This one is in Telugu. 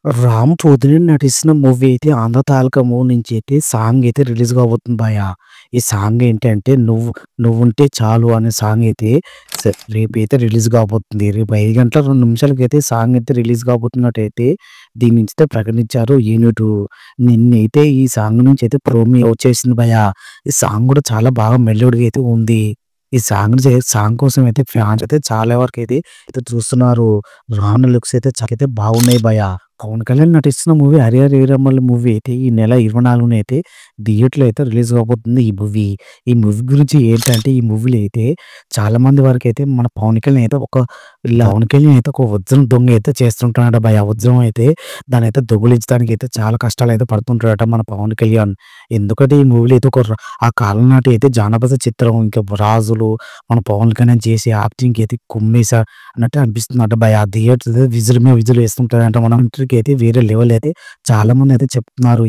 'రామ్ పోతినేని' నటిస్తున్న మూవీ అయితే 'ఆంధ్ర తాలూకా' మూవీ నుంచి అయితే సాంగ్ అయితే రిలీజ్ కాబోతుంది భయ్యా. ఈ సాంగ్ ఏంటంటే 'నువ్వుంటే చాలు' అనే సాంగ్ అయితే రేపైతే రిలీజ్ కాబోతుంది. రేపు 5 గంటల 2 నిమిషాలకైతే సాంగ్ అయితే రిలీజ్ కాబోతున్నట్టయితే దీని నుంచి అయితే ప్రకటించారు యూనిట్. నిన్నైతే ఈ సాంగ్ నుంచి అయితే ప్రోమో వచ్చేసింది భయ్యా. ఈ సాంగ్ కూడా చాలా బాగా మెలోడీగా అయితే ఉంది. ఈ సాంగ్ కోసం అయితే ఫ్యాన్స్ అయితే చాలా వరకైతే చూస్తున్నారు. రానున్న లుక్స్ అయితే చాలా బాగున్నాయి భయ్యా. పవన్ కళ్యాణ్ నటిస్తున్న మూవీ 'హరిహర వీరమల్లు' మూవీ అయితే ఈ నెల 24న అయితే థియేటర్‌లో అయితే రిలీజ్ కాబోతుంది ఈ మూవీ. ఈ మూవీ గురించి ఏంటంటే ఈ మూవీలో అయితే చాలా మంది వరకైతే మన పవన్ కళ్యాణ్ అయితే ఒక వజ్రం దొంగ అయితే చేస్తుంటాడట భయ్యా. వజ్రం అయితే దాన్నయితే దొంగిలించడానికి అయితే చాలా కష్టాలైతే పడుతుంటాడట మన పవన్ కళ్యాణ్. ఎందుకంటే ఈ మూవీలో అయితే ఆ కాలం నాటి అయితే జానపద చిత్రం ఇంకా రాజులు మన పవన్ కళ్యాణ్ చేసే యాక్టింగ్‌కి అయితే కుమ్మేసా అన్నట్టు అనిపిస్తుందట భయ్యా. థియేటర్ విజిల్ మీద విజిల్ వేస్తుంటాడంట. మన ఇంటర్‌కి అయితే వేరే లెవెల్ అయితే చాలామంది అయితే చెప్తున్నారు.